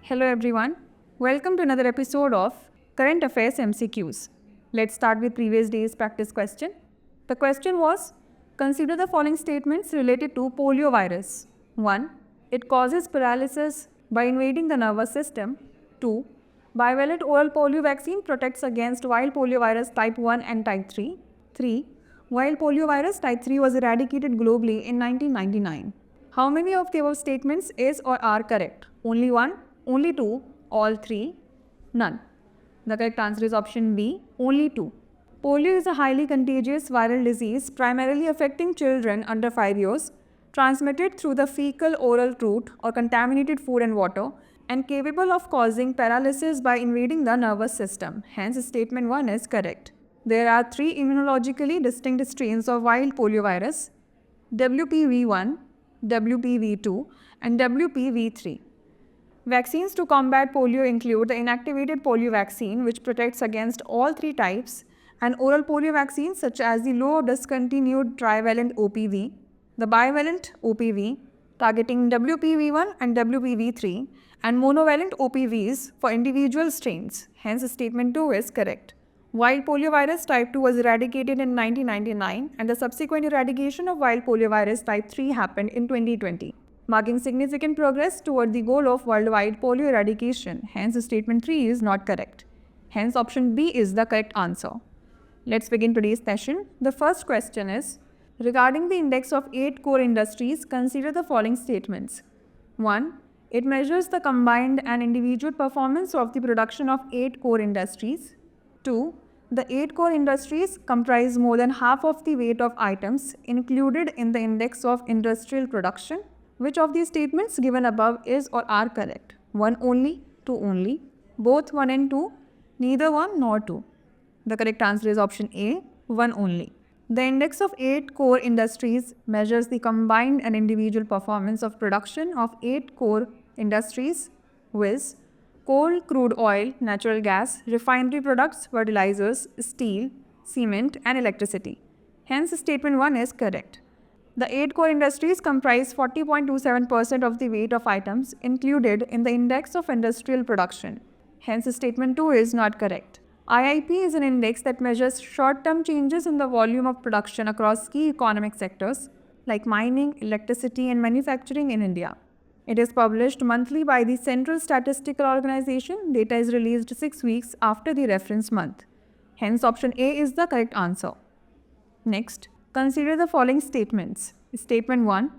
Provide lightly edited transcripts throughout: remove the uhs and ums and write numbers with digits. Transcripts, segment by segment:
Hello everyone. Welcome to another episode of Current Affairs MCQs. Let's start with previous day's practice question. The question was, consider the following statements related to poliovirus. 1. It causes paralysis by invading the nervous system. 2. Bivalent oral polio vaccine protects against wild poliovirus type 1 and type 3. 3. Wild poliovirus type 3 was eradicated globally in 1999. How many of the above statements is or are correct? Only one? Only two? All three? None. The correct answer is option B, only two. Polio is a highly contagious viral disease primarily affecting children under 5 years, transmitted through the fecal oral route or contaminated food and water, and capable of causing paralysis by invading the nervous system. Hence, statement 1 is correct. There are three immunologically distinct strains of wild poliovirus: WPV1, WPV2, and WPV3. Vaccines to combat polio include the inactivated polio vaccine, which protects against all three types, and oral polio vaccines such as the low discontinued trivalent OPV, the bivalent OPV targeting WPV1 and WPV3, and monovalent OPVs for individual strains. Hence, statement 2 is correct. Wild poliovirus type 2 was eradicated in 1999, and the subsequent eradication of wild poliovirus type 3 happened in 2020. Marking significant progress toward the goal of worldwide polio eradication. Hence, statement 3 is not correct. Hence, option B is the correct answer. Let's begin today's session. The first question is, regarding the index of 8 core industries, consider the following statements. 1. It measures the combined and individual performance of the production of 8 core industries. 2. The 8 core industries comprise more than half of the weight of items included in the index of industrial production. Which of these statements given above is or are correct? 1 only, 2 only, both 1 and 2, neither 1 nor 2. The correct answer is option A, 1 only. The index of 8 core industries measures the combined and individual performance of production of 8 core industries, viz. Coal, crude oil, natural gas, refinery products, fertilizers, steel, cement, and electricity. Hence, statement 1 is correct. The 8 core industries comprise 40.27% of the weight of items included in the index of industrial production. Hence, statement 2 is not correct. IIP is an index that measures short-term changes in the volume of production across key economic sectors like mining, electricity, and manufacturing in India. It is published monthly by the Central Statistical Organization. Data is released 6 weeks after the reference month. Hence, option A is the correct answer. Next, consider the following statements. Statement 1.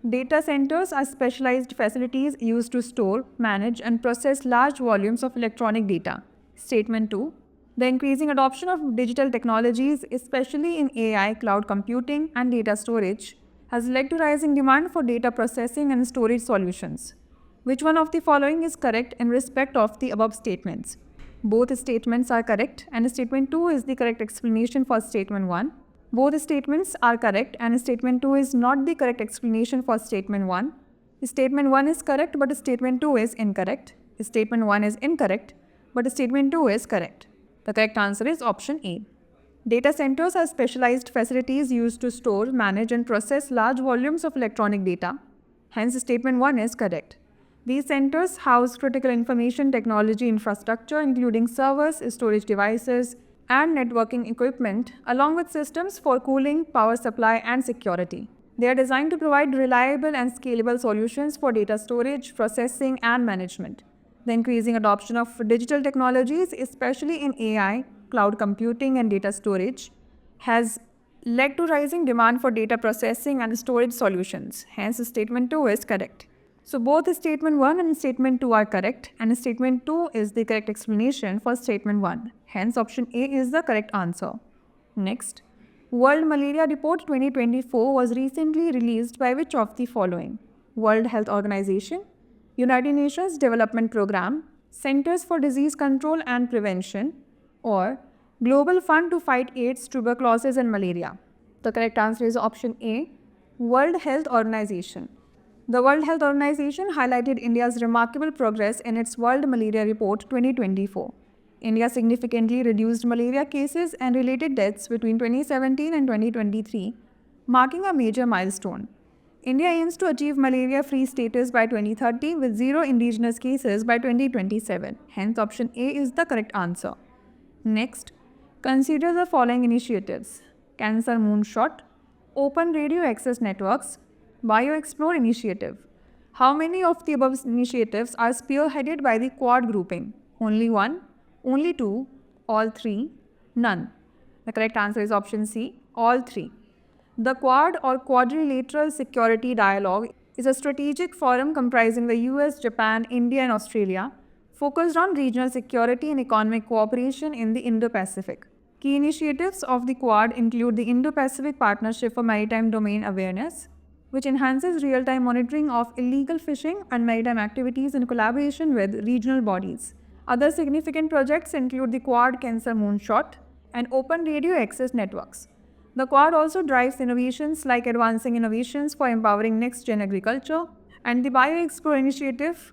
Data centers are specialized facilities used to store, manage, and process large volumes of electronic data. Statement 2. The increasing adoption of digital technologies, especially in AI, cloud computing, and data storage, has led to rising demand for data processing and storage solutions. Which one of the following is correct in respect of the above statements? Both statements are correct, and statement 2 is the correct explanation for statement 1. Both statements are correct, and statement 2 is not the correct explanation for statement 1. Statement 1 is correct, but statement 2 is incorrect. Statement 1 is incorrect, but statement 2 is correct. The correct answer is option A. Data centers are specialized facilities used to store, manage, and process large volumes of electronic data. Hence, statement 1 is correct. These centers house critical information technology infrastructure, including servers, storage devices, and networking equipment, along with systems for cooling, power supply, and security. They are designed to provide reliable and scalable solutions for data storage, processing, and management. The increasing adoption of digital technologies, especially in AI, cloud computing, and data storage, has led to rising demand for data processing and storage solutions. Hence, statement 2 is correct. So, both statement 1 and statement 2 are correct, and statement 2 is the correct explanation for statement 1. Hence, option A is the correct answer. Next, World Malaria Report 2024 was recently released by which of the following? World Health Organization, United Nations Development Programme, Centers for Disease Control and Prevention, or Global Fund to Fight AIDS, Tuberculosis, and Malaria. The correct answer is option A, World Health Organization. The World Health Organization highlighted India's remarkable progress in its World Malaria Report 2024. India significantly reduced malaria cases and related deaths between 2017 and 2023, marking a major milestone. India aims to achieve malaria-free status by 2030 with zero indigenous cases by 2027. Hence, option A is the correct answer. Next, consider the following initiatives: Cancer Moonshot, Open Radio Access Networks, BioExplore Initiative. How many of the above initiatives are spearheaded by the Quad grouping? Only one, only two, all three, none. The correct answer is option C, all three. The Quad or Quadrilateral Security Dialogue is a strategic forum comprising the US, Japan, India, and Australia, focused on regional security and economic cooperation in the Indo-Pacific. Key initiatives of the Quad include the Indo-Pacific Partnership for Maritime Domain Awareness, which enhances real-time monitoring of illegal fishing and maritime activities in collaboration with regional bodies. Other significant projects include the Quad Cancer Moonshot and Open Radio Access Networks. The Quad also drives innovations like advancing innovations for empowering next-gen agriculture, and the BioExplore Initiative,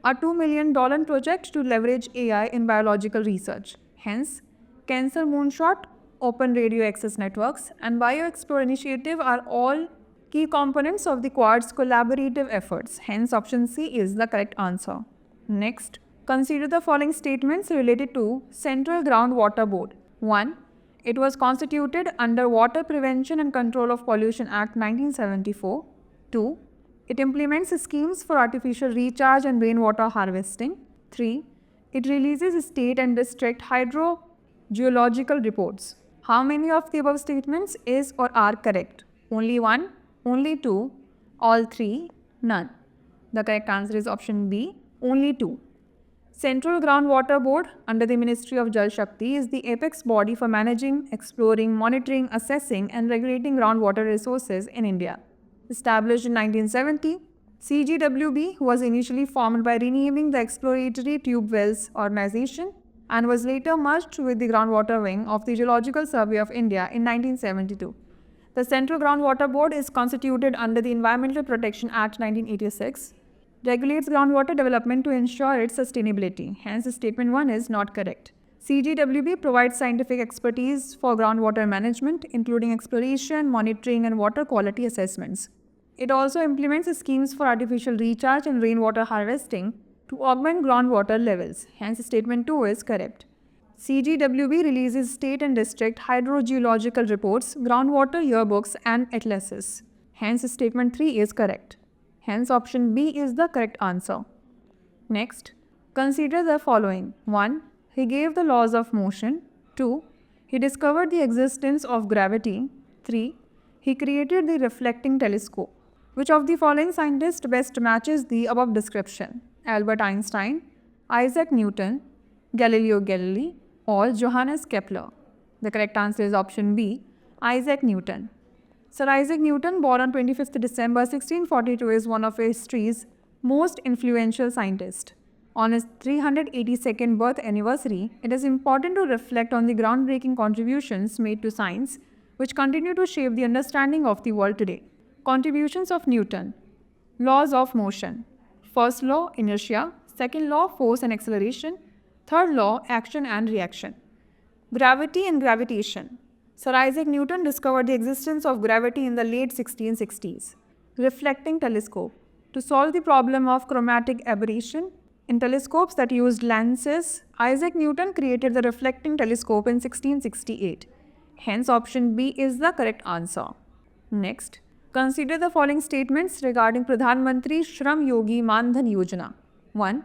a $2 million project to leverage AI in biological research. Hence, Cancer Moonshot, Open Radio Access Networks, and BioExplore Initiative are all key components of the Quad's collaborative efforts. Hence, option C is the correct answer. Next, consider the following statements related to Central Groundwater Board. 1. It was constituted under Water Prevention and Control of Pollution Act 1974. 2. It implements schemes for artificial recharge and rainwater harvesting. 3. It releases state and district hydrogeological reports. How many of the above statements is or are correct? Only one, only two, all three, none. The correct answer is option B, only two. Central Groundwater Board under the Ministry of Jal Shakti is the apex body for managing, exploring, monitoring, assessing and regulating groundwater resources in India. Established in 1970, CGWB was initially formed by renaming the Exploratory Tube Wells Organization and was later merged with the Groundwater Wing of the Geological Survey of India in 1972. The Central Groundwater Board is constituted under the Environmental Protection Act 1986. Regulates groundwater development to ensure its sustainability. Hence, statement 1 is not correct. CGWB provides scientific expertise for groundwater management, including exploration, monitoring, and water quality assessments. It also implements schemes for artificial recharge and rainwater harvesting to augment groundwater levels. Hence, statement 2 is correct. CGWB releases state and district hydrogeological reports, groundwater yearbooks, and atlases. Hence, statement 3 is correct. Hence, option B is the correct answer. Next, consider the following. 1. He gave the laws of motion. 2. He discovered the existence of gravity. 3. He created the reflecting telescope. Which of the following scientists best matches the above description? Albert Einstein, Isaac Newton, Galileo Galilei, or Johannes Kepler? The correct answer is option B, Isaac Newton. Sir Isaac Newton, born on 25th December 1642, is one of history's most influential scientists. On his 382nd birth anniversary, it is important to reflect on the groundbreaking contributions made to science, which continue to shape the understanding of the world today. Contributions of Newton. Laws of motion. First law, inertia. Second law, force and acceleration. Third law, action and reaction. Gravity and gravitation. Sir Isaac Newton discovered the existence of gravity in the late 1660s. Reflecting telescope. To solve the problem of chromatic aberration in telescopes that used lenses, Isaac Newton created the reflecting telescope in 1668. Hence, option B is the correct answer. Next, consider the following statements regarding Pradhan Mantri Shram Yogi Man Dhan Yojana. 1.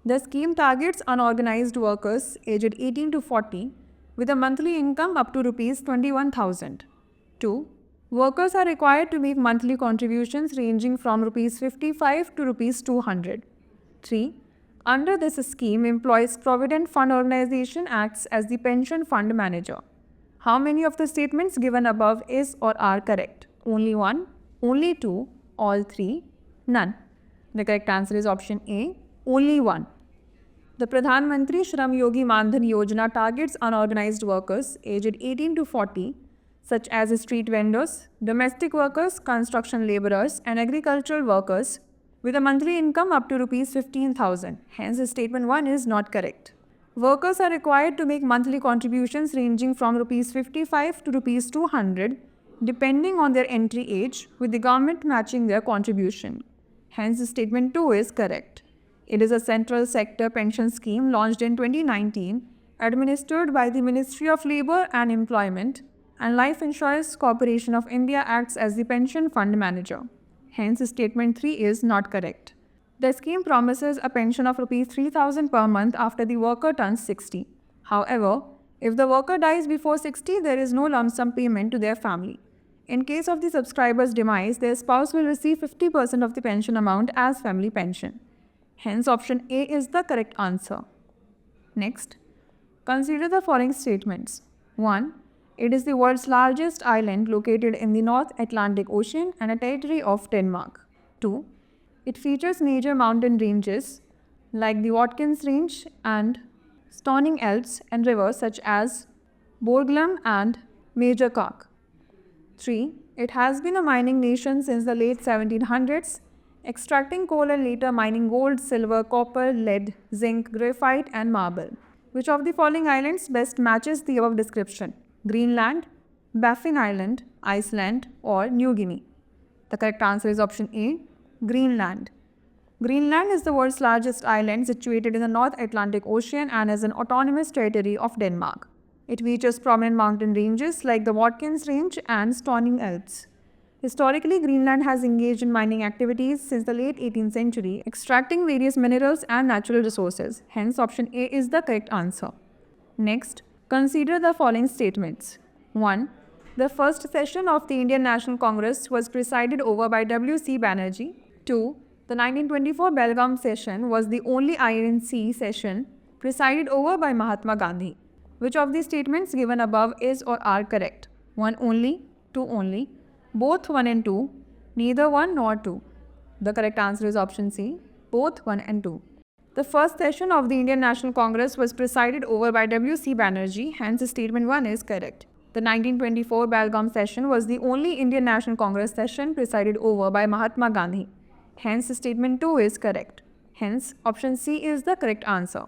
The scheme targets unorganized workers aged 18 to 40 with a monthly income up to Rs 21,000. 2. Workers are required to make monthly contributions ranging from Rs 55 to Rs 200. 3. Under this scheme, Employees Provident Fund Organization acts as the pension fund manager. How many of the statements given above is or are correct? Only one, only two, all three, none. The correct answer is option A, only one. The Pradhan Mantri Shram Yogi Man Dhan Yojana targets unorganized workers aged 18 to 40, such as street vendors, domestic workers, construction laborers, and agricultural workers, with a monthly income up to Rs 15,000. Hence, statement 1 is not correct. Workers are required to make monthly contributions ranging from Rs 55 to Rs 200 depending on their entry age, with the government matching their contribution. Hence, statement 2 is correct. It is a central sector pension scheme launched in 2019, administered by the Ministry of Labour and Employment, and Life Insurance Corporation of India acts as the pension fund manager. Hence, statement 3 is not correct. The scheme promises a pension of Rs 3,000 per month after the worker turns 60. However, if the worker dies before 60, there is no lump sum payment to their family. In case of the subscriber's demise, their spouse will receive 50% of the pension amount as family pension. Hence, option A is the correct answer. Next, consider the following statements. 1. It is the world's largest island located in the North Atlantic Ocean and a territory of Denmark. 2. It features major mountain ranges like the Watkins Range and Stauning Alps and rivers such as Borglum and Major Kark. 3. It has been a mining nation since the late 1700s, extracting coal and later mining gold, silver, copper, lead, zinc, graphite and marble. Which of the following islands best matches the above description? Greenland, Baffin Island, Iceland or New Guinea? The correct answer is option A, Greenland. Greenland is the world's largest island situated in the North Atlantic Ocean and is an autonomous territory of Denmark. It features prominent mountain ranges like the Watkins Range and Stauning Alps. Historically, Greenland has engaged in mining activities since the late 18th century, extracting various minerals and natural resources. Hence, option A is the correct answer. Next, consider the following statements. 1. The first session of the Indian National Congress was presided over by W.C. Banerjee. 2. The 1924 Belgaum session was the only INC session presided over by Mahatma Gandhi. Which of these statements given above is or are correct? 1 only, 2 only, both 1 and 2, neither 1 nor 2. The correct answer is option C, both 1 and 2. The first session of the Indian National Congress was presided over by W.C. Banerjee, hence statement 1 is correct. The 1924 Belgaum session was the only Indian National Congress session presided over by Mahatma Gandhi. Hence, statement 2 is correct. Hence, option C is the correct answer.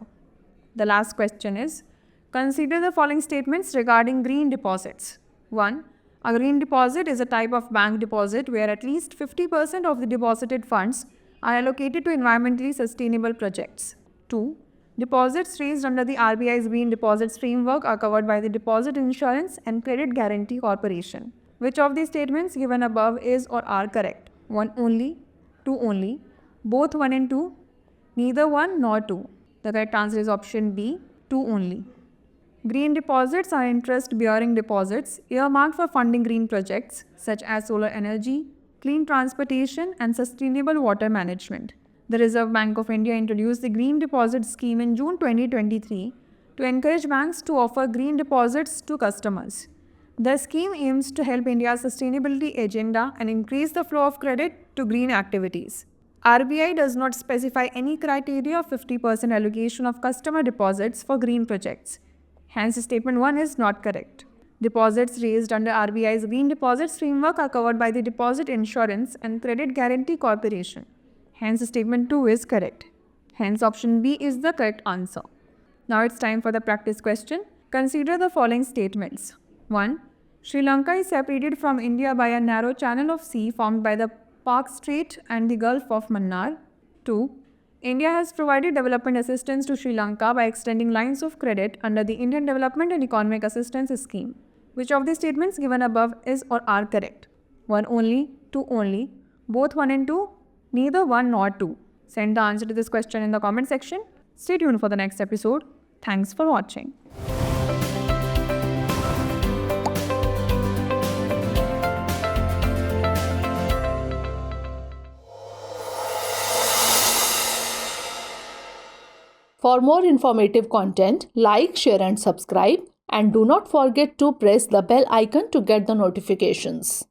The last question is, consider the following statements regarding green deposits. 1. A green deposit is a type of bank deposit where at least 50% of the deposited funds are allocated to environmentally sustainable projects. 2. Deposits raised under the RBI's Green Deposits Framework are covered by the Deposit Insurance and Credit Guarantee Corporation. Which of these statements given above is or are correct? 1 only, 2 only, both 1 and 2, neither 1 nor 2. The correct answer is option B, 2 only. Green deposits are interest-bearing deposits earmarked for funding green projects such as solar energy, clean transportation and sustainable water management. The Reserve Bank of India introduced the Green Deposit Scheme in June 2023 to encourage banks to offer green deposits to customers. The scheme aims to help India's sustainability agenda and increase the flow of credit to green activities. RBI does not specify any criteria of 50% allocation of customer deposits for green projects. Hence, statement 1 is not correct. Deposits raised under RBI's Green Deposits Framework are covered by the Deposit Insurance and Credit Guarantee Corporation. Hence, statement 2 is correct. Hence, option B is the correct answer. Now it's time for the practice question. Consider the following statements. 1. Sri Lanka is separated from India by a narrow channel of sea formed by the Park Strait and the Gulf of Mannar. 2. India has provided development assistance to Sri Lanka by extending lines of credit under the Indian Development and Economic Assistance Scheme. Which of the statements given above is or are correct? 1 only, 2 only, both 1 and 2, neither 1 nor 2. Send the answer to this question in the comment section. Stay tuned for the next episode. Thanks for watching. For more informative content, like, share and subscribe, and do not forget to press the bell icon to get the notifications.